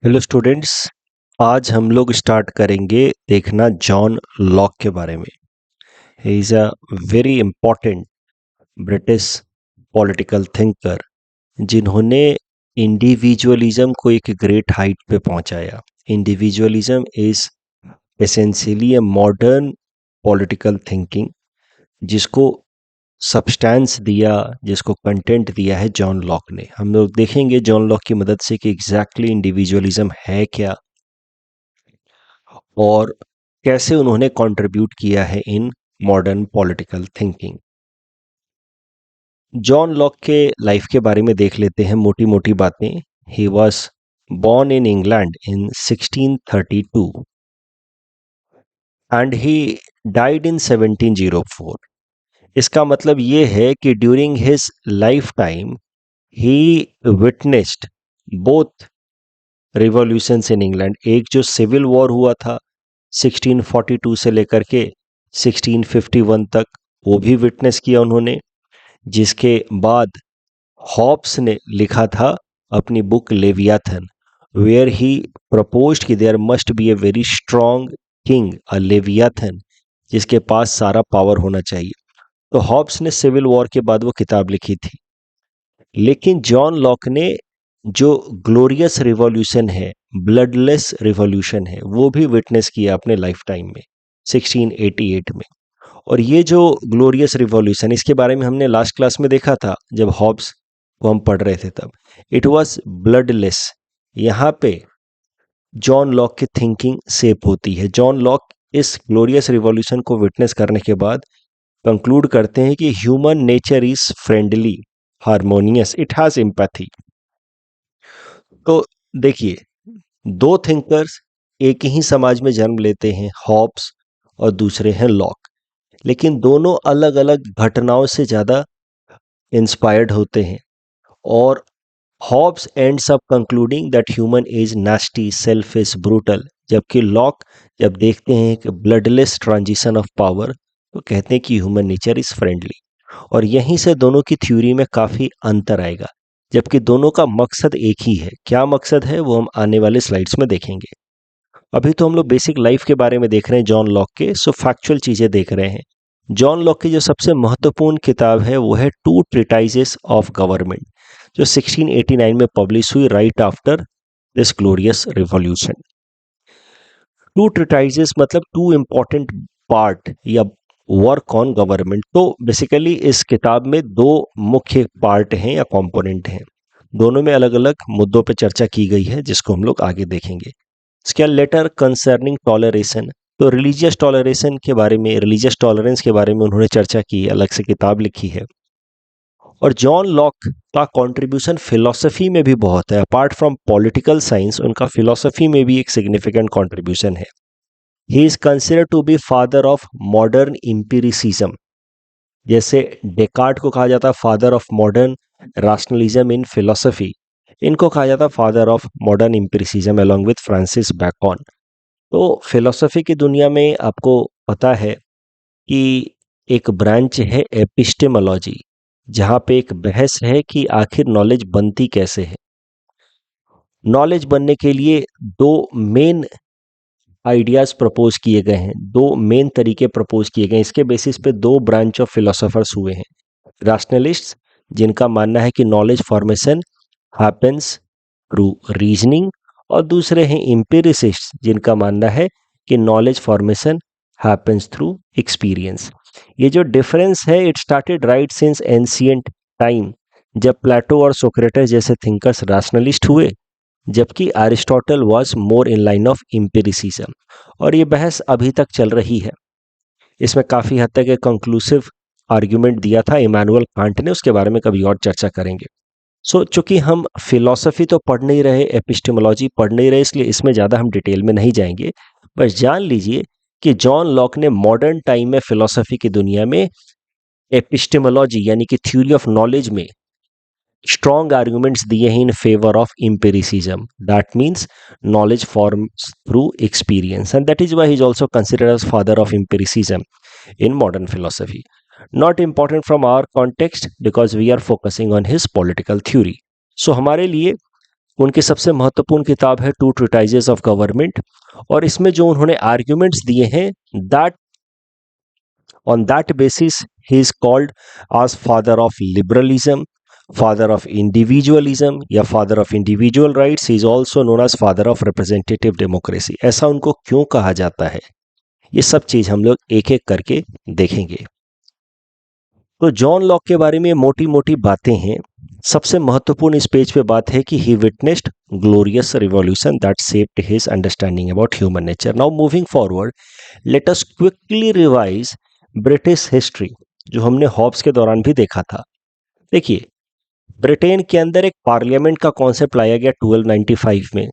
Hello students. आज हम लोग स्टार्ट करेंगे देखना जॉन लॉक के बारे में। He is a very important British political thinker जिन्होंने इंडिविजुअलिज्म को एक ग्रेट हाइट पे पहुंचाया। Individualism is essentially a modern political thinking जिसको सब्सटेंस दिया, जिसको कंटेंट दिया है जॉन लॉक ने। हम लोग देखेंगे जॉन लॉक की मदद से कि एग्जैक्टली इंडिविजुअलिज्म है क्या और कैसे उन्होंने कंट्रीब्यूट किया है in modern political thinking. John Locke के लाइफ के बारे में देख लेते हैं मोटी मोटी बातें। He was born in England in 1632 and he died in 1704. इसका मतलब ये है कि during his life time he witnessed both revolutions in England. एक जो सिविल वॉर हुआ था 1642 से लेकर के 1651 तक, वो भी विटनेस किया उन्होंने। जिसके बाद हॉब्स ने लिखा था अपनी book Leviathan, where he proposed कि there must be a very strong king, a leviathan, जिसके पास सारा पावर होना चाहिए। तो हॉब्स ने सिविल वॉर के बाद वो किताब लिखी थी। लेकिन जॉन लॉक ने जो ग्लोरियस रिवॉल्यूशन है, ब्लडलेस रिवॉल्यूशन है, वो भी विटनेस किया अपने लाइफ टाइम में 1688 में। और ये जो ग्लोरियस रिवॉल्यूशन, इसके बारे में हमने लास्ट क्लास में देखा था जब हॉब्स को हम पढ़ रहे थे तब। It was bloodless. यहाँ पे जॉन लॉक की थिंकिंग शेप होती है। जॉन लॉक इस ग्लोरियस रिवॉल्यूशन को विटनेस करने के बाद कंक्लूड करते हैं कि human nature is friendly, harmonious, it has empathy. तो देखिए, दो थिंकर्स एक ही समाज में जन्म लेते हैं, हॉब्स और दूसरे हैं लॉक, लेकिन दोनों अलग अलग घटनाओं से ज़्यादा इंस्पायर्ड होते हैं। और Hobbes ends up concluding that human is nasty, selfish, brutal, जबकि लॉक जब देखते हैं कि ब्लडलेस ट्रांजिशन ऑफ पावर, तो कहते हैं कि ह्यूमन नेचर इज फ्रेंडली। और यहीं से दोनों की थ्योरी में काफ़ी अंतर आएगा, जबकि दोनों का मकसद एक ही है। क्या मकसद है वो हम आने वाले स्लाइड्स में देखेंगे। अभी तो हम लोग बेसिक लाइफ के बारे में देख रहे हैं जॉन लॉक के, सो फैक्चुअल चीज़ें देख रहे हैं। जॉन लॉक की जो सबसे महत्वपूर्ण किताब है वो है टू ट्रिटाइजेस ऑफ गवर्नमेंट, जो 1689 में पब्लिश हुई right after this glorious revolution. Two treatises मतलब टू इम्पॉर्टेंट पार्ट या वर्क ऑन गवर्नमेंट। तो बेसिकली इस किताब में दो मुख्य पार्ट हैं या कंपोनेंट हैं। दोनों में अलग अलग मुद्दों पर चर्चा की गई है, जिसको हम लोग आगे देखेंगे। इसके लेटर कंसर्निंग टॉलरेशन, तो रिलीजियस टॉलरेशन के बारे में, रिलीजियस टॉलरेंस के बारे में उन्होंने चर्चा की, अलग से किताब लिखी है। और जॉन लॉक का कंट्रीब्यूशन फिलॉसफी में भी बहुत है। अपार्ट फ्रॉम पॉलिटिकल साइंस, उनका फिलॉसफी में भी एक सिग्निफिकेंट कंट्रीब्यूशन है। He is considered to be father of modern empiricism. जैसे डेकार्ट को कहा जाता है father of modern rationalism in philosophy, इनको कहा जाता है father of modern empiricism along with Francis Bacon. तो फिलॉसफी की दुनिया में आपको पता है कि एक ब्रांच है एपिस्टेमोलॉजी, जहाँ पे एक बहस है कि आखिर नॉलेज बनती कैसे है। नॉलेज बनने के लिए दो मेन आइडियाज प्रपोज किए गए हैं, दो मेन तरीके प्रपोज किए गए हैं। इसके बेसिस पे दो ब्रांच ऑफ फिलोसोफर्स हुए हैं। रैशनलिस्ट्स, जिनका मानना है कि knowledge formation happens through reasoning, और दूसरे हैं एम्पिरिसिस्ट्स, जिनका मानना है कि knowledge formation happens through experience. ये जो डिफरेंस है, it started right since ancient time, जब प्लेटो और सोक्रेटिस जैसे थिंकर्स रैशनलिस्ट हुए, जबकि Aristotle was more in line of empiricism. और ये बहस अभी तक चल रही है। इसमें काफ़ी हद तक एक कंक्लूसिव आर्ग्यूमेंट दिया था इमैनुअल कांट ने, उसके बारे में कभी और चर्चा करेंगे। चूंकि हम फिलॉसफी तो पढ़ नहीं रहे, एपिस्टेमोलॉजी पढ़ नहीं रहे, इसलिए इसमें ज़्यादा हम डिटेल में नहीं जाएंगे। बस जान लीजिए कि जॉन लॉक ने मॉडर्न टाइम में फिलॉसफी की दुनिया में एपिस्टेमोलॉजी यानी कि थ्योरी ऑफ नॉलेज में strong arguments दिए हैं in favor of empiricism. That means knowledge forms through experience, and that is why he is also considered as father of empiricism in modern philosophy. Not important from our context because we are focusing on his political theory. So हमारे लिए उनकी सबसे महत्वपूर्ण किताब है to ट्रीटाइजेस of government, और इसमें जो उन्होंने आर्ग्यूमेंट्स दिए हैं, that on that basis he is called as father of liberalism, father of individualism या father of individual rights. He is also known as father of representative democracy. ऐसा उनको क्यों कहा जाता है, ये सब चीज हम लोग एक एक करके देखेंगे। तो जॉन लॉक के बारे में मोटी मोटी बातें हैं। सबसे महत्वपूर्ण इस पेज पे बात है कि he witnessed glorious revolution that shaped his understanding about human nature. Now moving forward, let us quickly revise British history, जो हमने हॉब्स के दौरान भी देखा था। देखिए, ब्रिटेन के अंदर एक पार्लियामेंट का कॉन्सेप्ट लाया गया 1295 में,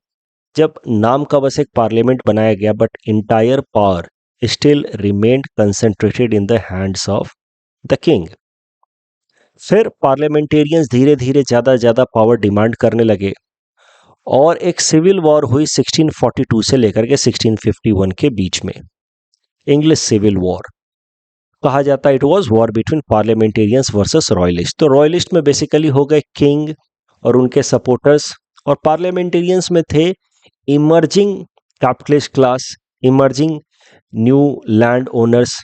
जब नाम का बस एक पार्लियामेंट बनाया गया, but entire power still remained concentrated in the hands of the king. फिर पार्लियामेंटेरियंस धीरे धीरे ज्यादा पावर डिमांड करने लगे और एक सिविल वॉर हुई 1642 से लेकर के 1651 के बीच में, इंग्लिश सिविल वॉर कहा जाता है। It was war between parliamentarians versus royalist. तो रॉयलिस्ट में बेसिकली हो गए किंग और उनके सपोर्टर्स, और पार्लियामेंटेरियंस में थे emerging capitalist class, emerging new land owners.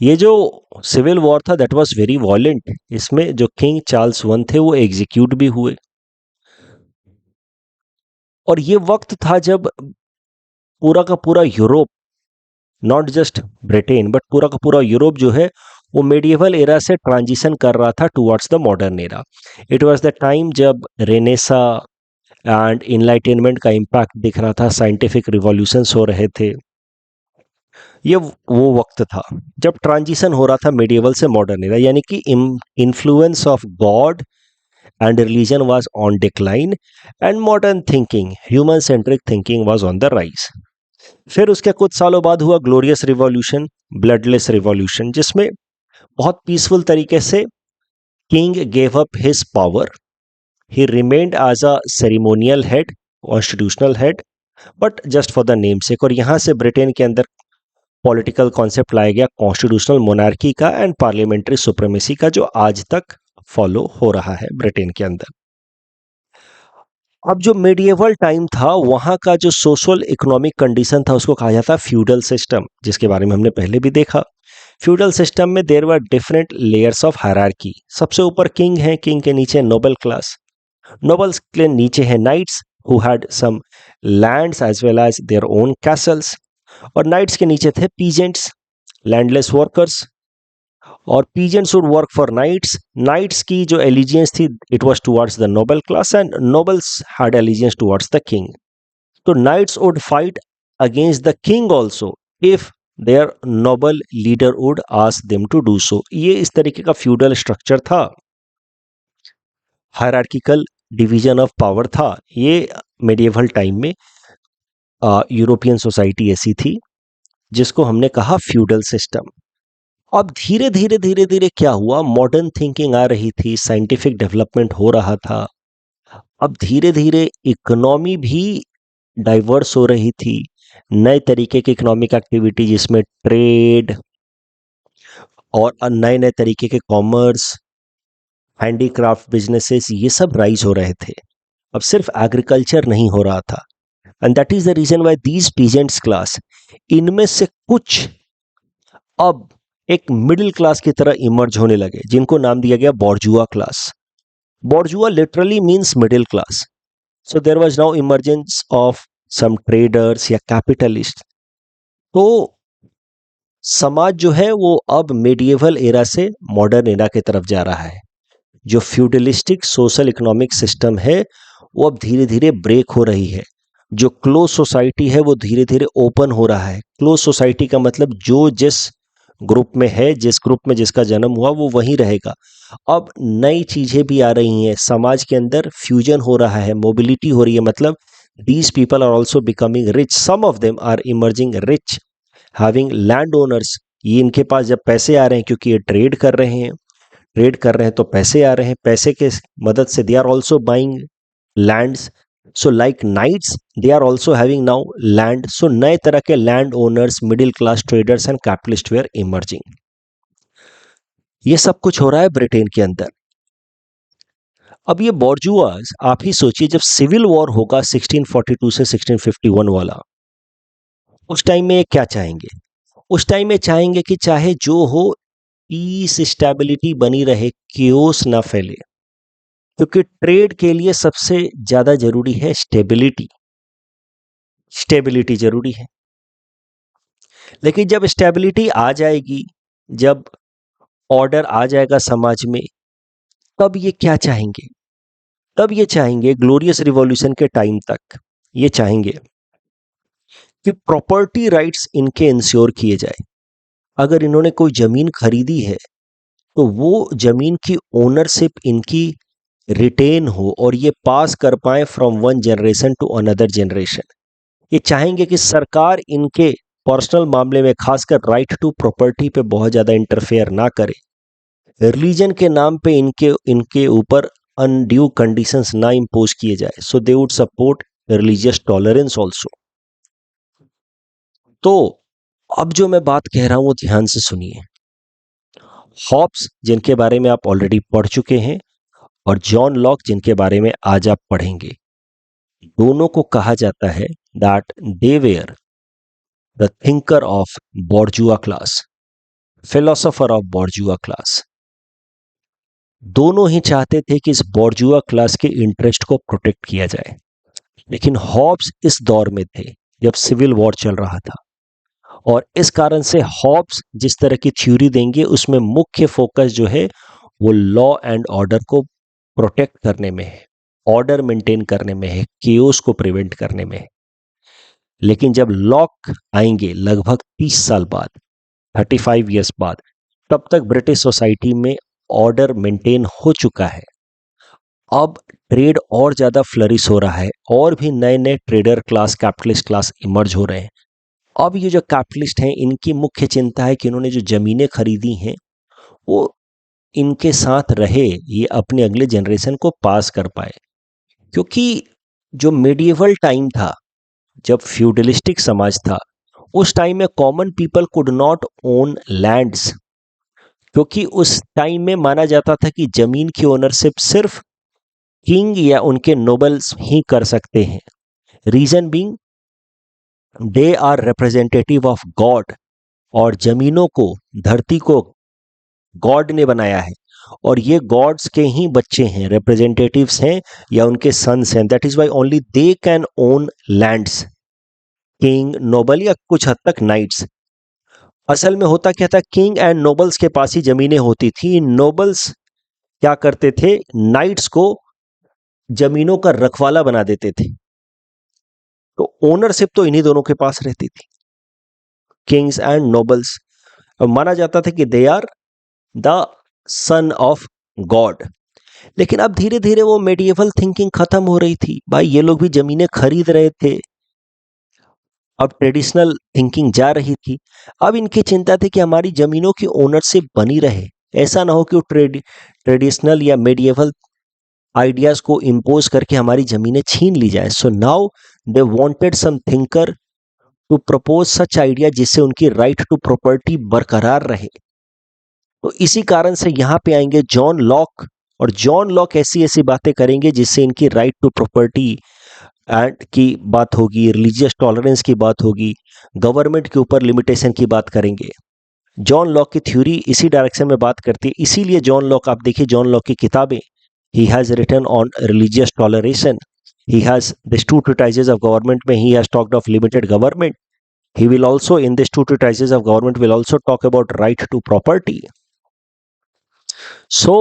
ये जो सिविल वॉर था दैट वाज वेरी वॉयलेंट। इसमें जो किंग चार्ल्स वन थे वो एग्जीक्यूट भी हुए, और ये वक्त था जब पूरा का पूरा Europe, not just Britain but पूरा का पूरा यूरोप जो है वो मेडिएवल एरा से ट्रांजिशन कर रहा था towards the modern era. It was the time जब रेनेसा एंड इनलाइटेनमेंट का इम्पैक्ट दिख रहा था, साइंटिफिक रिवॉल्यूशंस हो रहे थे। ये वो वक्त था जब ट्रांजिशन हो रहा था मेडिएवल से मॉडर्न एरा, यानी कि influence of God and religion was on decline and modern thinking, human centric thinking was on the rise. फिर उसके कुछ सालों बाद हुआ ग्लोरियस रिवॉल्यूशन, ब्लडलेस रिवॉल्यूशन, जिसमें बहुत पीसफुल तरीके से king gave up his power, he remained as a ceremonial head, constitutional head, but just for the name sake. और यहाँ से ब्रिटेन के अंदर पॉलिटिकल कॉन्सेप्ट लाया गया कॉन्स्टिट्यूशनल मोनार्की का एंड पार्लियामेंट्री सुप्रीमेसी का, जो आज तक फॉलो हो रहा है ब्रिटेन के अंदर। अब जो मेडिएवल टाइम था वहां का जो सोशल इकोनॉमिक कंडीशन था उसको कहा जाता है फ्यूडल सिस्टम, जिसके बारे में हमने पहले भी देखा। फ्यूडल सिस्टम में there were different layers of hierarchy. सबसे ऊपर किंग है, किंग के नीचे नोबल क्लास, नोबल्स के नीचे है knights who had some lands as well as their own castles, और नाइट्स के नीचे थे पीजेंट्स, लैंडलेस वर्कर्स, और peasants would work for knights. Knights की जो एलिजियंस थी it was towards the noble class and nobles had allegiance towards the king. तो knights would fight against the king also if their noble leader would ask them to do so. ये इस तरीके का feudal structure था, hierarchical division of power था। ये medieval time में European society ऐसी थी जिसको हमने कहा फ्यूडल सिस्टम। अब धीरे धीरे धीरे धीरे क्या हुआ, मॉडर्न थिंकिंग आ रही थी, साइंटिफिक डेवलपमेंट हो रहा था। अब धीरे धीरे इकोनॉमी भी डाइवर्स हो रही थी, नए तरीके की इकोनॉमिक एक्टिविटी जिसमें ट्रेड और नए नए तरीके के कॉमर्स, हैंडीक्राफ्ट बिजनेसेस, ये सब राइज हो रहे थे। अब सिर्फ एग्रीकल्चर नहीं हो रहा था, and that is the reason why these peasants class, इनमें से कुछ अब एक मिडिल क्लास की तरह इमर्ज होने लगे, जिनको नाम दिया गया bourgeois class. Bourgeois literally means middle class. So there was now emergence of some traders या कैपिटलिस्ट। तो समाज जो है वो अब मेडिएवल एरा से मॉडर्न एरा की तरफ जा रहा है। जो फ्यूडलिस्टिक सोशल इकोनॉमिक सिस्टम है वो अब धीरे धीरे ब्रेक हो रही है। जो क्लोज सोसाइटी है वो धीरे धीरे ओपन हो रहा है। क्लोज सोसाइटी का मतलब जो जिस ग्रुप में है, जिस ग्रुप में जिसका जन्म हुआ वो वहीं रहेगा। अब नई चीजें भी आ रही हैं, समाज के अंदर फ्यूजन हो रहा है, मोबिलिटी हो रही है, मतलब these people are also becoming rich, some of them are emerging rich, having land owners. ये इनके पास जब पैसे आ रहे हैं क्योंकि ये ट्रेड कर रहे हैं, ट्रेड कर रहे हैं तो पैसे आ रहे हैं, पैसे के मदद से they are also buying lands. So like knights they are also having now land. So नए तरह के land owners, middle class traders and capitalist were emerging. ये सब कुछ हो रहा है ब्रिटेन के अंदर। अब ये बॉर्जुआज आप ही सोचिए, जब सिविल वॉर होगा 1642 से 1651 वाला, उस टाइम में ये क्या चाहेंगे? उस टाइम में चाहेंगे कि चाहे जो हो, पीस स्टेबिलिटी बनी रहे, केओस ना फैले, क्योंकि ट्रेड के लिए सबसे ज्यादा जरूरी है स्टेबिलिटी। स्टेबिलिटी जरूरी है। लेकिन जब स्टेबिलिटी आ जाएगी, जब ऑर्डर आ जाएगा समाज में, तब ये क्या चाहेंगे? तब ये चाहेंगे ग्लोरियस रिवॉल्यूशन के टाइम तक ये चाहेंगे कि प्रॉपर्टी राइट्स इनके इंश्योर किए जाए। अगर इन्होंने कोई जमीन खरीदी है तो वो जमीन की ओनरशिप इनकी रिटेन हो और ये पास कर पाए from one generation to another generation. ये चाहेंगे कि सरकार इनके पर्सनल मामले में, खासकर राइट टू प्रॉपर्टी पे बहुत ज्यादा इंटरफेयर ना करे। रिलीजन के नाम पे इनके इनके ऊपर अनड्यू कंडीशंस ना इंपोज किए जाए। So they would support religious tolerance also. तो अब जो मैं बात कह रहा हूं वो ध्यान से सुनिए। हॉब्स, जिनके बारे में आप ऑलरेडी पढ़ चुके हैं, और जॉन लॉक, जिनके बारे में आज आप पढ़ेंगे, दोनों को कहा जाता है that they were the thinker of bourgeois class, philosopher of bourgeois class. दोनों ही चाहते थे कि इस बॉर्जुआ क्लास के इंटरेस्ट को प्रोटेक्ट किया जाए। लेकिन हॉब्स इस दौर में थे जब सिविल वॉर चल रहा था, और इस कारण से हॉब्स जिस तरह की थ्योरी देंगे उसमें मुख्य फोकस जो है वो लॉ एंड ऑर्डर को प्रोटेक्ट करने में है, ऑर्डर मेंटेन करने में है, केओस को प्रिवेंट करने में है। लेकिन जब लॉक आएंगे लगभग 30 साल बाद, 35 इयर्स बाद, तब तक ब्रिटिश सोसाइटी में ऑर्डर मेंटेन हो चुका है। अब ट्रेड और ज्यादा फ्लरिश हो रहा है, और भी नए नए trader class, capitalist class emerge हो रहे हैं। अब ये जो कैपिटलिस्ट हैं, इनकी मुख्य चिंता है कि इन्होंने जो जमीनें खरीदी हैं वो इनके साथ रहे, ये अपने अगले जनरेशन को पास कर पाए। क्योंकि जो मेडिएवल टाइम था, जब फ्यूडलिस्टिक समाज था, उस टाइम में common people could not own lands, क्योंकि उस टाइम में माना जाता था कि जमीन की ओनरशिप सिर्फ किंग या उनके नोबल्स ही कर सकते हैं। Reason being they are representative of God, और जमीनों को, धरती को गॉड ने बनाया है, और ये गॉड्स के ही बच्चे हैं, रिप्रेजेंटेटिव्स हैं या उनके सन्स हैं। That is why only they can own lands, king, noble या कुछ हद तक नाइट्स। असल में होता क्या था, किंग एंड नोबल्स के पास ही जमीनें होती थी। नोबल्स क्या करते थे, नाइट्स को जमीनों का रखवाला बना देते थे, तो ओनरशिप तो इन्हीं दोनों के पास रहती थी, किंग्स एंड नोबल्स। माना जाता था कि they are the son of God. लेकिन अब धीरे धीरे वो मेडिएवल थिंकिंग खत्म हो रही थी। भाई ये लोग भी जमीनें खरीद रहे थे, अब ट्रेडिशनल थिंकिंग जा रही थी। अब इनकी चिंता थी कि हमारी जमीनों की ओनरशिप बनी रहे, ऐसा ना हो कि वो ट्रेडिशनल या मेडिएवल आइडियाज को इम्पोज करके हमारी जमीनें छीन ली जाए। So now they wanted some thinker to propose such idea जिससे उनकी राइट टू प्रॉपर्टी बरकरार रहे। तो इसी कारण से यहाँ पे आएंगे जॉन लॉक, और जॉन लॉक ऐसी ऐसी बातें करेंगे जिससे इनकी राइट टू प्रॉपर्टी एंड की बात होगी, रिलीजियस टॉलरेंस की बात होगी, गवर्नमेंट के ऊपर लिमिटेशन की बात करेंगे। जॉन लॉक की थ्योरी इसी डायरेक्शन में बात करती है। इसीलिए जॉन लॉक, आप देखिए जॉन लॉक की किताबें, he has written on religious toleration, he has these two treatises of government में he has talked of limited government, he will also in these two treatises of government will also talk about right to property. So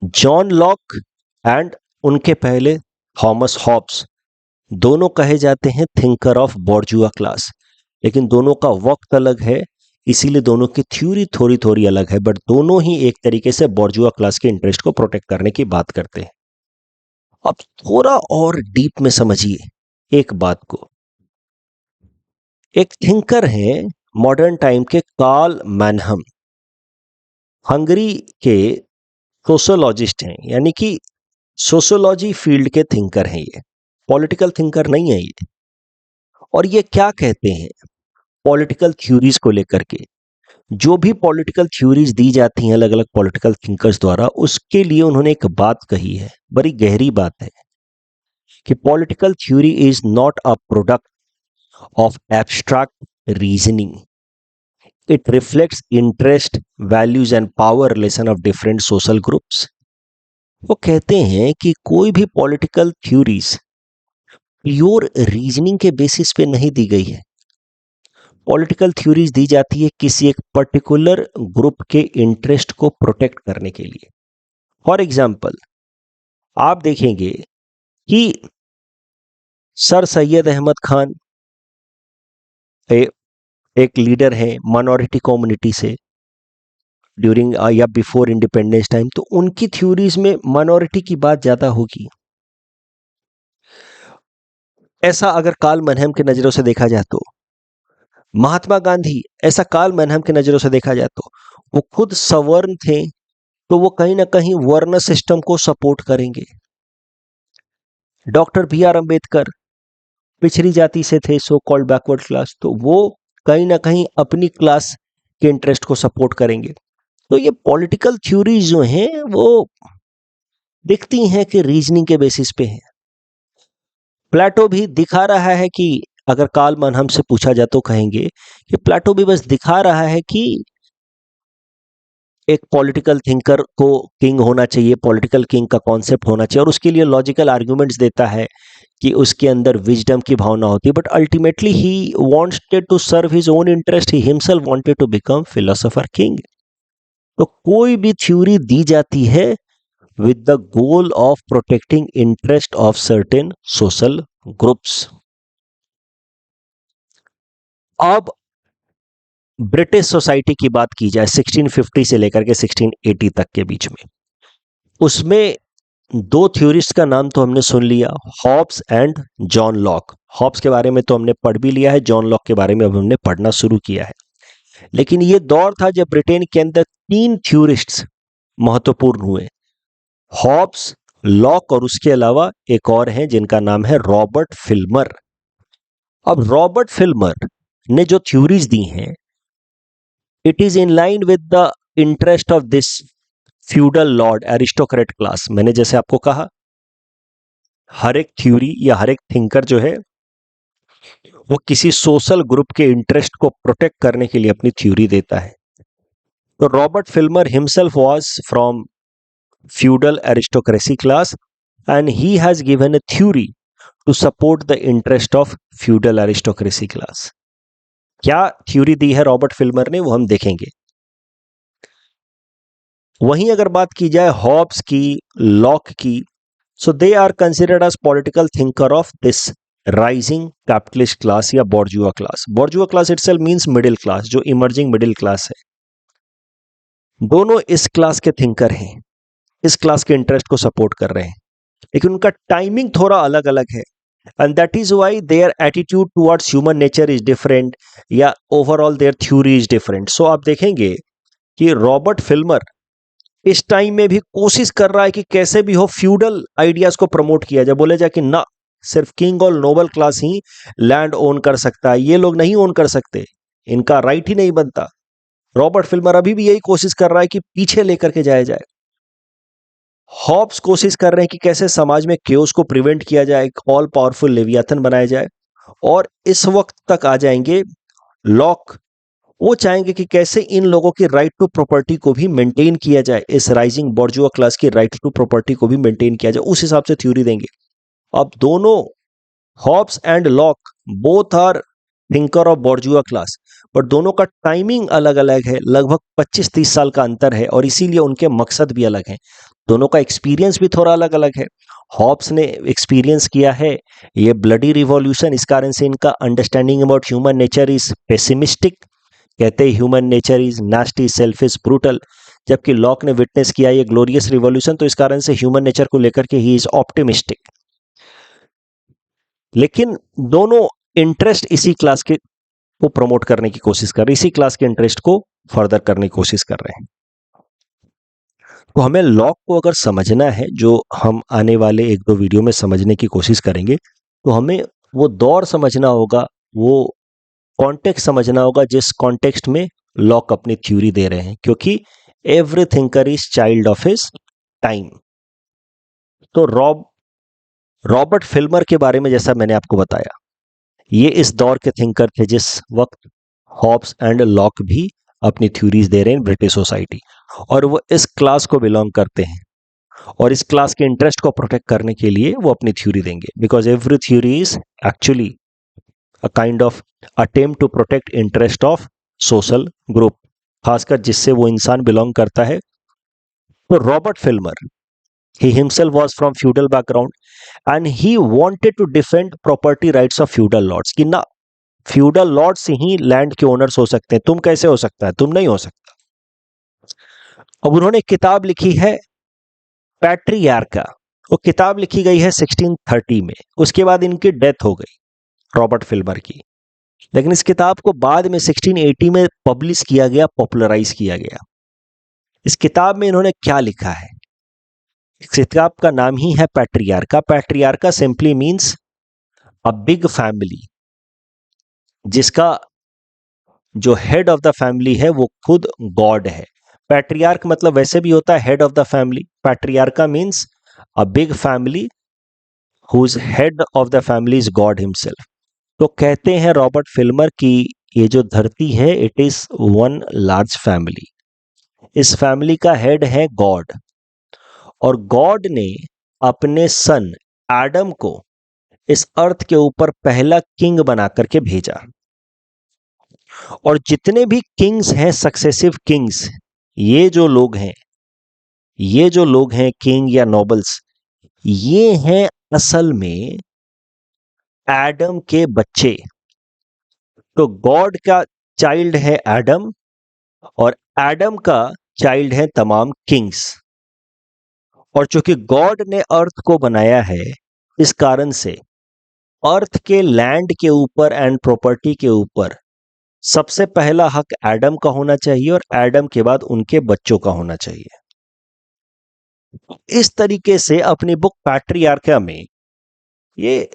John Locke and उनके पहले Thomas Hobbes दोनों कहे जाते हैं thinker of bourgeois class, लेकिन दोनों का वक्त अलग है, इसीलिए दोनों की थ्योरी थोड़ी थोड़ी अलग है, बट दोनों ही एक तरीके से बॉर्जुआ क्लास के इंटरेस्ट को प्रोटेक्ट करने की बात करते हैं। अब थोड़ा और डीप में समझिए एक बात को। एक थिंकर है मॉडर्न टाइम के, कार्ल मैनहम, हंगरी के सोशियोलॉजिस्ट हैं, यानी कि सोशियोलॉजी फील्ड के थिंकर हैं। ये पॉलिटिकल थिंकर नहीं है ये। और ये क्या कहते हैं पॉलिटिकल थ्योरीज को लेकर के, जो भी पॉलिटिकल थ्योरीज दी जाती हैं अलग अलग पॉलिटिकल थिंकर्स द्वारा, उसके लिए उन्होंने एक बात कही है, बड़ी गहरी बात है, कि political theory is not a product of abstract reasoning, it reflects interest, values and power relation of different social groups. वो कहते हैं कि कोई भी पॉलिटिकल थ्योरीज प्योर रीजनिंग के बेसिस पे नहीं दी गई है। पॉलिटिकल थ्योरीज दी जाती है किसी एक पर्टिकुलर ग्रुप के इंटरेस्ट को प्रोटेक्ट करने के लिए। फॉर एग्जाम्पल, आप देखेंगे कि सर सैयद अहमद खान एक लीडर है माइनॉरिटी कम्युनिटी से ड्यूरिंग या बिफोर इंडिपेंडेंस टाइम, तो उनकी थ्योरीज में माइनॉरिटी की बात ज्यादा होगी। ऐसा अगर कार्ल मैनहेम के नजरों से देखा जाए तो, महात्मा गांधी, ऐसा कार्ल मैनहेम के नजरों से देखा जाए तो वो खुद सवर्ण थे, तो वो कहीं ना कहीं वर्ण सिस्टम को सपोर्ट करेंगे। डॉक्टर बी आर अम्बेडकर पिछड़ी जाति से थे, सो कॉल्ड बैकवर्ड क्लास, तो वो कहीं ना कहीं अपनी क्लास के इंटरेस्ट को सपोर्ट करेंगे। तो ये पॉलिटिकल थ्योरीज जो हैं वो दिखती हैं कि रीजनिंग के बेसिस पे हैं। प्लेटो भी दिखा रहा है कि, अगर कार्ल मैनहेम से पूछा जाए तो कहेंगे कि प्लेटो भी बस दिखा रहा है कि एक पॉलिटिकल थिंकर को किंग होना चाहिए, पॉलिटिकल किंग का कॉन्सेप्ट होना चाहिए, और उसके लिए लॉजिकल आर्ग्यूमेंट्स देता है कि उसके अंदर विजडम की भावना होती है, but ultimately he wanted to serve his own interest, he himself wanted to become philosopher king. तो कोई भी थ्योरी दी जाती है with the goal of protecting interest of certain social groups। अब ब्रिटिश सोसाइटी की बात की जाए 1650 से लेकर के 1680 तक के बीच में, उसमें दो थ्योरिस्ट का नाम तो हमने सुन लिया, Hobbes and John Locke. Hobbes के बारे में तो हमने पढ़ भी लिया है, जॉन लॉक के बारे में अब हमने पढ़ना शुरू किया है। लेकिन ये दौर था जब ब्रिटेन के अंदर तीन थ्योरिस्ट्स महत्वपूर्ण हुए, हॉब्स, लॉक और उसके अलावा एक और हैं जिनका नाम है रॉबर्ट फिल्मर। अब रॉबर्ट फिल्मर ने जो थ्योरीज दी हैं, it is in line with the interest of this feudal Lord aristocrat class. मैंने जैसे आपको कहा, हर एक थ्योरी या हर एक थिंकर जो है वो किसी सोशल ग्रुप के इंटरेस्ट को प्रोटेक्ट करने के लिए अपनी थ्योरी देता है। तो Robert Filmer himself was from feudal aristocracy class and he has given a theory to support the interest of feudal aristocracy class। क्या थ्योरी दी है रॉबर्ट फिल्मर ने, वो हम देखेंगे। वहीं अगर बात की जाए हॉब्स की, लॉक की, so they are considered as political thinker of this rising capitalist class या bourgeois class. Bourgeois class itself means middle class, जो इमर्जिंग मिडिल क्लास है। दोनों इस क्लास के थिंकर हैं, इस क्लास के इंटरेस्ट को सपोर्ट कर रहे हैं, लेकिन उनका टाइमिंग थोड़ा अलग अलग है, and that is why their attitude towards human nature is different, या overall their theory is different. So आप देखेंगे कि रॉबर्ट फिल्मर इस टाइम में भी कोशिश कर रहा है कि कैसे भी हो फ्यूडल आइडियाज को प्रमोट किया जाए, बोले जाए कि ना, सिर्फ किंग और नोबल क्लास ही लैंड ओन कर सकता है, ये लोग नहीं ओन कर सकते, इनका राइट ही नहीं बनता। रॉबर्ट फिल्मर अभी भी यही कोशिश कर रहा है कि पीछे लेकर के जाया जाए। हॉब्स कोशिश कर रहे हैं कि कैसे समाज में केओस को प्रिवेंट किया जाए, एक ऑल पावरफुल लेवियाथन बनाया जाए। और इस वक्त तक आ जाएंगे लॉक, वो चाहेंगे कि कैसे इन लोगों की राइट टू प्रॉपर्टी को भी मेंटेन किया जाए, इस राइजिंग बॉर्जुआ क्लास की राइट टू प्रॉपर्टी को भी मेंटेन किया जाए, उस हिसाब से थ्योरी देंगे। अब दोनों, Hobbes and Locke, both are thinker of bourgeois class, पर दोनों का टाइमिंग अलग अलग है, लगभग 25-30 साल का अंतर है, और इसीलिए उनके मकसद भी अलग हैं। दोनों का एक्सपीरियंस भी थोड़ा अलग अलग है। हॉब्स ने एक्सपीरियंस किया है ये ब्लडी रिवॉल्यूशन, इस कारण से इनका understanding about human nature is pessimistic, कहते हैं human nature is nasty, selfish, brutal. जबकि लॉक ने विटनेस किया ये ग्लोरियस रिवॉल्यूशन, तो इस कारण से ह्यूमन नेचर को लेकर के ही इज ऑप्टिमिस्टिक। लेकिन दोनों इंटरेस्ट इसी क्लास के को प्रमोट करने की कोशिश कर रहे हैं, इसी क्लास के इंटरेस्ट को फर्दर करने की कोशिश कर रहे हैं। तो हमें लॉक को अगर समझना है, जो हम आने वाले 1-2 वीडियो में समझने की कोशिश करेंगे, तो हमें वो दौर समझना होगा, वो कॉन्टेक्स्ट समझना होगा जिस कॉन्टेक्स्ट में लॉक अपनी थ्योरी दे रहे हैं, क्योंकि every thinker is child of his time. तो रॉबर्ट फिल्मर के बारे में जैसा मैंने आपको बताया, ये इस दौर के थिंकर थे जिस वक्त हॉब्स एंड लॉक भी अपनी थ्योरीज दे रहे हैं ब्रिटिश सोसाइटी, और वो इस क्लास को बिलोंग करते हैं, और इस क्लास के इंटरेस्ट को प्रोटेक्ट करने के लिए वो अपनी थ्योरी देंगे, because every theory is actually a kind of attempt to protect interest of social group, खासकर जिससे वो इंसान बिलोंग करता है। तो Robert Filmer, he himself was from feudal background and he wanted to defend property rights of feudal lords, कि ना feudal lords ही land के ओनर्स हो सकते हैं, तुम कैसे हो सकता है, तुम नहीं हो सकता। अब उन्होंने एक किताब लिखी है पैट्रियार्का, वो किताब लिखी गई है 1630 में, उसके बाद इनकी डेथ हो गई रॉबर्ट फिल्मर की, लेकिन इस किताब को बाद में 1680 में पब्लिश किया गया, पॉपुलराइज किया गया। इस किताब में इन्होंने क्या लिखा है, इस किताब का नाम ही है Patriarcha. Patriarcha simply means a big family, जिसका जो हेड ऑफ द फैमिली है वो खुद गॉड है। पैट्रियार्क मतलब वैसे भी होता है head of the family, Patriarcha means a big family whose head of the family is God himself. तो कहते हैं रॉबर्ट फिल्मर की ये जो धरती है it is one large family, इस फैमिली का हेड है गॉड, और गॉड ने अपने सन एडम को इस अर्थ के ऊपर पहला किंग बना करके भेजा, और जितने भी किंग्स हैं, सक्सेसिव किंग्स, ये जो लोग हैं, ये जो लोग हैं किंग या नोबल्स, ये हैं असल में एडम के बच्चे। तो गॉड का चाइल्ड है एडम, और एडम का चाइल्ड है तमाम किंग्स, और चूंकि गॉड ने अर्थ को बनाया है, इस कारण से अर्थ के लैंड के ऊपर एंड प्रॉपर्टी के ऊपर सबसे पहला हक एडम का होना चाहिए, और एडम के बाद उनके बच्चों का होना चाहिए। इस तरीके से अपनी बुक पैट्रियार्का में, ये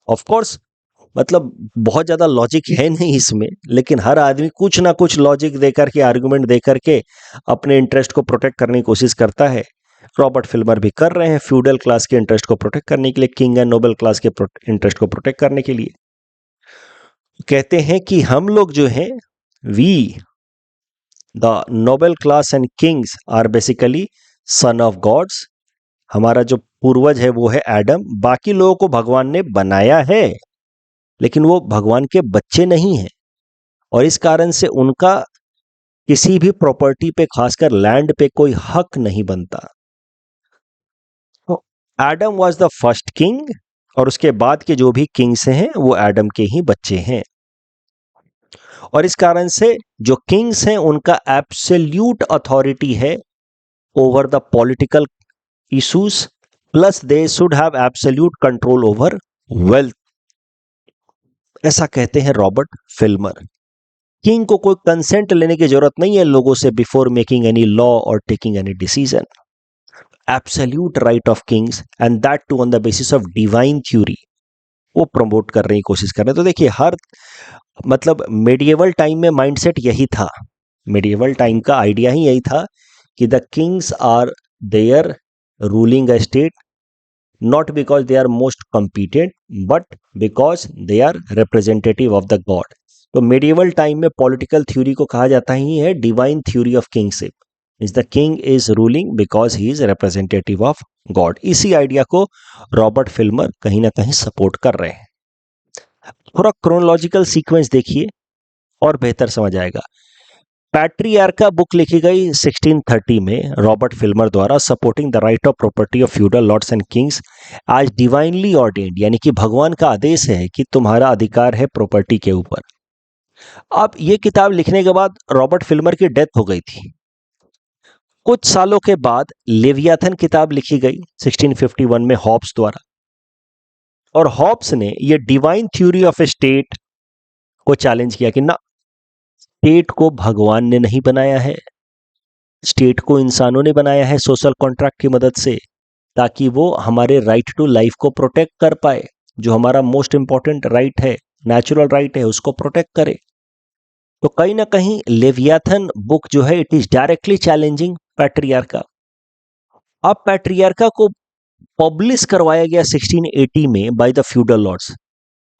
ऑफ कोर्स मतलब बहुत ज्यादा लॉजिक है नहीं इसमें, लेकिन हर आदमी कुछ ना कुछ लॉजिक देकर के, आर्गुमेंट देकर के अपने इंटरेस्ट को प्रोटेक्ट करने की कोशिश करता है। रॉबर्ट फिल्मर भी कर रहे हैं, फ्यूडल क्लास के इंटरेस्ट को प्रोटेक्ट करने के लिए, किंग एंड नोबल क्लास के इंटरेस्ट को प्रोटेक्ट करने के लिए। कहते हैं कि हम लोग जो हैं, we the noble class and kings are basically son of gods, हमारा जो पूर्वज है वो है एडम, बाकी लोगों को भगवान ने बनाया है लेकिन वो भगवान के बच्चे नहीं हैं, और इस कारण से उनका किसी भी प्रॉपर्टी पे, खासकर लैंड पे कोई हक नहीं बनता। तो Adam was the first king, और उसके बाद के जो भी किंग्स हैं वो एडम के ही बच्चे हैं, और इस कारण से जो किंग्स हैं उनका एब्सोल्यूट अथॉरिटी है over the political issues, plus they should have absolute control over wealth, ऐसा कहते हैं रॉबर्ट फिल्मर। किंग को कोई कंसेंट लेने की जरूरत नहीं है लोगों से बिफोर मेकिंग एनी लॉ और taking any decision. Absolute right of kings and that too on the basis of divine theory, वो प्रमोट करने की कोशिश कर रहे हैं। तो देखिए, हर मतलब मेडिएवल टाइम में माइंडसेट यही था, मेडिएवल टाइम का आइडिया ही यही था कि the kings are there ruling a state not because they are most competent but because they are representative of the god। तो medieval टाइम में पॉलिटिकल थ्योरी को कहा जाता ही है divine theory of kingship, is the king is ruling because he is representative of God. इसी idea को Robert Filmer कहीं ना कहीं सपोर्ट कर रहे हैं। थोड़ा क्रोनोलॉजिकल सीक्वेंस देखिए और बेहतर समझ आएगा। पैट्रियार्का बुक लिखी गई 1630 में रॉबर्ट फिल्मर द्वारा, supporting the right of property of feudal lords and Kings आज डिवाइनली ऑर्डेन्ड, यानी कि भगवान का आदेश है कि तुम्हारा अधिकार है प्रॉपर्टी के ऊपर। अब ये किताब लिखने के बाद रॉबर्ट फिल्मर की डेथ हो गई थी। कुछ सालों के बाद लेवियाथन किताब लिखी गई 1651 में हॉब्स द्वारा, और हॉब्स ने ये डिवाइन थ्योरी ऑफ स्टेट को चैलेंज किया कि ना, स्टेट को भगवान ने नहीं बनाया है, स्टेट को इंसानों ने बनाया है सोशल कॉन्ट्रैक्ट की मदद से, ताकि वो हमारे राइट टू लाइफ को प्रोटेक्ट कर पाए, जो हमारा मोस्ट इंपॉर्टेंट राइट है, नेचुरल राइट है, उसको प्रोटेक्ट करे। तो कहीं ना कहीं लेवियाथन बुक जो है it is directly challenging Patriarcha. अब पैट्रियार्का को पब्लिश करवाया गया 1680 में by the feudal lords.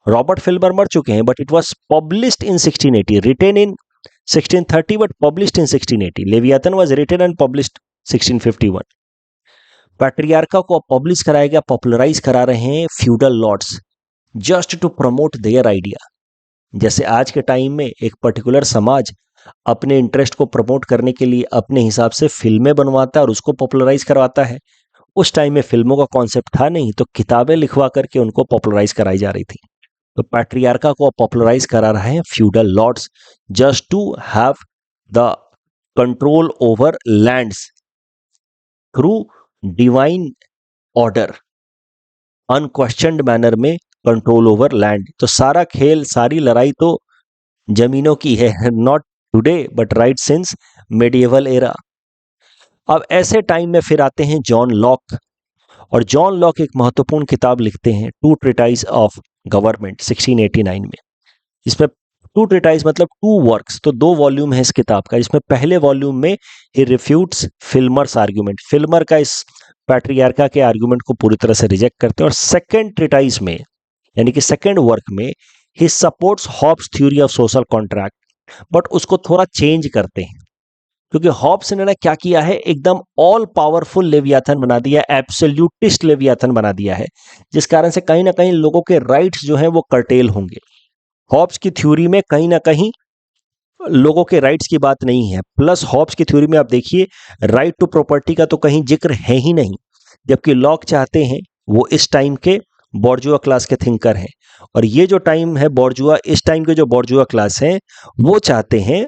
Robert Filmer मर चुके हैं but it was published in 1680, written in 1630 but published in 1680। Leviathan was written and published 1651। Patriarcha को पब्लिश कराया गया, पॉपुलराइज करा रहे हैं feudal lords just to promote their idea. जैसे आज के टाइम में एक पर्टिकुलर समाज अपने इंटरेस्ट को प्रमोट करने के लिए अपने हिसाब से फिल्में बनवाता है और उसको पॉपुलराइज करवाता है। उस टाइम में फिल्मों का कॉन्सेप्ट था नहीं, तो किताबें लिखवा करके उनको पॉपुलराइज कराई जा रही थी। तो पैट्रियार्का को पॉपुलराइज करा रहे हैं feudal lords just to have the control over lands through divine order, unquestioned manner में कंट्रोल ओवर लैंड। तो सारा खेल, सारी लड़ाई तो जमीनों की है, not today but right since medieval era. अब ऐसे टाइम में फिर आते हैं जॉन लॉक, और जॉन लॉक एक महत्वपूर्ण किताब लिखते हैं, टू ट्रीटाइज ऑफ गवर्नमेंट 1689 में। इसमें टू ट्रीटाइज मतलब टू वर्क्स, तो 2 वॉल्यूम है इस किताब का। इसमें पहले वॉल्यूम में ही रिफ्यूट्स फिल्मर्स आर्ग्यूमेंट, फिल्मर का इस पैट्रियार्का के आर्ग्यूमेंट को पूरी तरह से रिजेक्ट करते हैं। और सेकेंड ट्रीटाइज में यानी कि सेकेंड वर्क में ही supports Hobbes theory of social contract, but उसको थोड़ा चेंज करते हैं, क्योंकि हॉब्स ने क्या किया है, एकदम ऑल पावरफुल लेवियाथन बना दिया, एब्सोल्यूटिस्ट लेवियाथन बना दिया है, जिस कारण से कहीं ना कहीं लोगों के राइट्स जो हैं वो कर्टेल होंगे। हॉब्स की थ्योरी में कहीं ना कहीं लोगों के राइट्स की बात नहीं है। प्लस हॉब्स की थ्योरी में आप देखिए राइट टू प्रॉपर्टी का तो कहीं जिक्र है ही नहीं, जबकि लॉक चाहते हैं, वो इस टाइम के बॉर्जुआ क्लास के थिंकर हैं, और ये जो टाइम है बॉर्जुआ, इस टाइम के जो बॉर्जुआ क्लास हैं वो चाहते हैं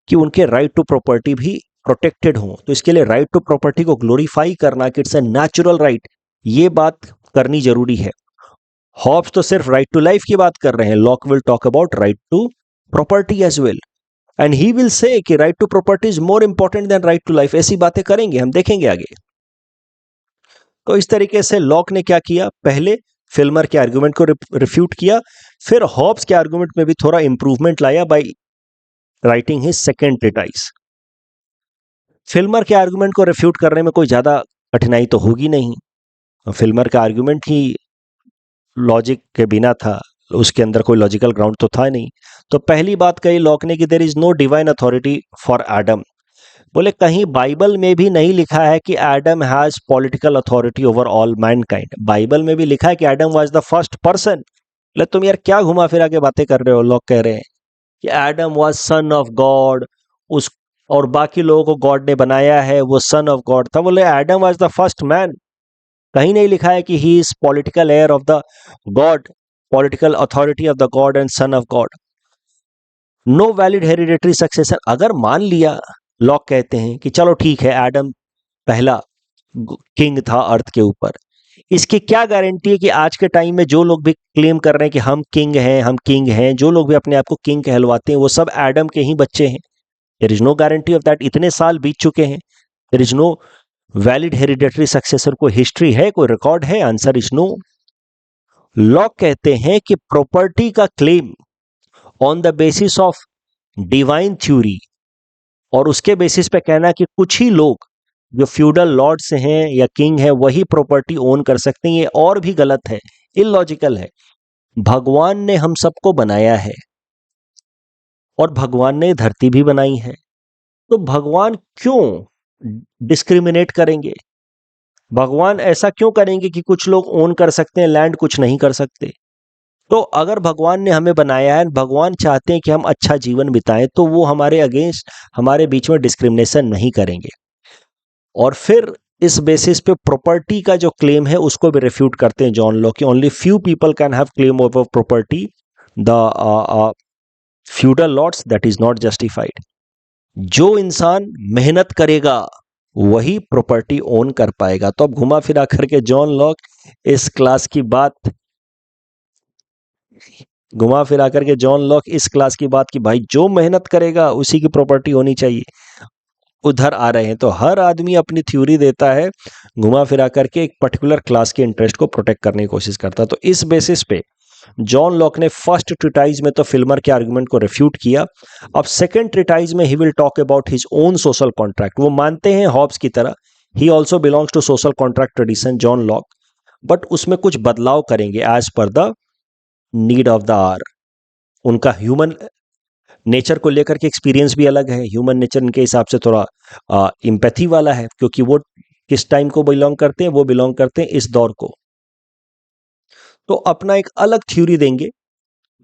कि उनके राइट टू प्रॉपर्टी भी प्रोटेक्टेड हो। तो इसके लिए राइट टू प्रॉपर्टी को ग्लोरीफाई करना कि इट्स अ नेचुरल राइट, ये बात करनी जरूरी है। हॉब्स तो सिर्फ राइट टू लाइफ की बात कर रहे हैं, Locke will talk about right to property as well, and he will say कि right to property is more important than right to life. ऐसी बातें करेंगे, हम देखेंगे आगे। तो इस तरीके से लॉक ने क्या किया, पहले फिल्मर के आर्गुमेंट को रिफ्यूट किया, फिर हॉब्स के आर्गुमेंट में भी थोड़ा इंप्रूवमेंट लाया by writing his second treatise. Filmer के आर्गुमेंट को रिफ्यूट करने में कोई ज्यादा कठिनाई तो होगी नहीं, फिल्मर का आर्गुमेंट ही लॉजिक के बिना था, उसके अंदर कोई लॉजिकल ग्राउंड तो था नहीं। तो पहली बात कही लॉक ने कि there is no divine authority for Adam. बोले कहीं बाइबल में भी नहीं लिखा है कि Adam has political authority over all mankind. Bible में भी लिखा है कि Adam was the first person. बोले तुम यार क्या घुमा फिरा के बातें कर रहे हो। लॉक कह रहे हैं कि Adam was sun of God, उस और बाकी लोगों को गॉड ने बनाया है, वो सन ऑफ गॉड था। बोले Adam was the first man, कहीं नहीं लिखा है कि he is political heir of the God, political authority of the God and son of God. No valid hereditary successor. अगर मान लिया, लॉक कहते हैं कि चलो ठीक है एडम पहला किंग था अर्थ के ऊपर, इसकी क्या गारंटी है कि आज के टाइम में जो लोग भी क्लेम कर रहे हैं कि हम किंग हैं, हम किंग हैं, जो लोग भी अपने आप को किंग कहलवाते हैं वो सब एडम के ही बच्चे हैं। There is no guarantee of that. इतने साल बीत चुके हैं, there is no valid hereditary successor. कोई हिस्ट्री है, कोई रिकॉर्ड है? Answer is no. लॉक कहते हैं कि प्रॉपर्टी का claim on the basis of divine theory, और उसके बेसिस पे कहना कि कुछ ही लोग जो फ्यूडल लॉर्ड्स हैं या किंग है वही प्रॉपर्टी ओन कर सकते हैं, ये और भी गलत है, इलॉजिकल है। भगवान ने हम सबको बनाया है और भगवान ने धरती भी बनाई है, तो भगवान क्यों डिस्क्रिमिनेट करेंगे? भगवान ऐसा क्यों करेंगे कि कुछ लोग ओन कर सकते हैं लैंड, कुछ नहीं कर सकते? तो अगर भगवान ने हमें बनाया है, भगवान चाहते हैं कि हम अच्छा जीवन बिताएं, तो वो हमारे अगेंस्ट, हमारे बीच में डिस्क्रिमिनेशन नहीं करेंगे। और फिर इस बेसिस पे प्रॉपर्टी का जो क्लेम है उसको भी रिफ्यूट करते हैं जॉन लॉक कि only few people can have claim over property, the feudal Lord's, that is not justified. जो इंसान मेहनत करेगा वही प्रॉपर्टी ओन कर पाएगा। तो अब घुमा फिरा करके जॉन लॉक इस क्लास की बात, घुमा फिरा करके जॉन लॉक इस क्लास की बात कि भाई जो मेहनत करेगा उसी की प्रॉपर्टी होनी चाहिए, उधर आ रहे हैं। तो हर आदमी अपनी थ्योरी देता है, घुमा फिरा करके एक पर्टिकुलर क्लास के इंटरेस्ट को प्रोटेक्ट करने की कोशिश करता है। तो इस बेसिस पे जॉन लॉक ने फर्स्ट ट्रिटाइज में तो फिल्मर के आर्गुमेंट को रिफ्यूट किया। अब सेकंड ट्रिटाइज में he will talk about his own social contract. वो मानते हैं हॉब्स की तरह, he also belongs to social contract tradition John Locke, but उसमें कुछ बदलाव करेंगे as per the need of the hour. उनका ह्यूमन नेचर को लेकर के एक्सपीरियंस भी अलग है। ह्यूमन नेचर इनके हिसाब से थोड़ा इम्पैथी वाला है, क्योंकि वो किस टाइम को बिलोंग करते हैं, वो बिलोंग करते हैं इस दौर को। तो अपना एक अलग थ्योरी देंगे,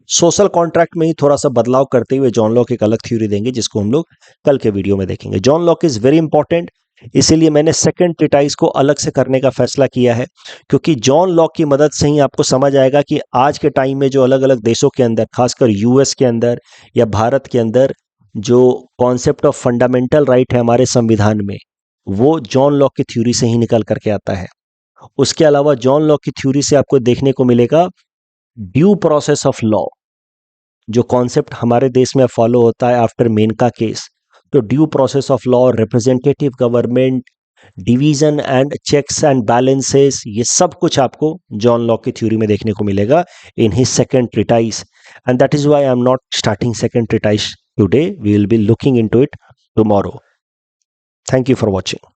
सोशल कॉन्ट्रैक्ट में ही थोड़ा सा बदलाव करते हुए जॉन लॉक एक अलग थ्योरी देंगे, जिसको हम लोग कल के वीडियो में देखेंगे। John Locke is very important, इसीलिए मैंने सेकंड ट्रीटाइज को अलग से करने का फैसला किया है, क्योंकि जॉन लॉक की मदद से ही आपको समझ आएगा कि आज के टाइम में जो अलग अलग देशों के अंदर, खासकर यूएस के अंदर या भारत के अंदर, जो कॉन्सेप्ट ऑफ फंडामेंटल राइट है हमारे संविधान में, वो जॉन लॉक की थ्योरी से ही निकल करके आता है। उसके अलावा जॉन लॉक की थ्योरी से आपको देखने को मिलेगा ड्यू प्रोसेस ऑफ लॉ, जो कॉन्सेप्ट हमारे देश में फॉलो होता है आफ्टर मेनका केस। तो due process of law, representative government, division and checks and balances, ये सब कुछ आपको जॉन लॉक की थ्योरी में देखने को मिलेगा in his second treatise. And that is why I am not starting second treatise today, we will be looking into it tomorrow. Thank you for watching.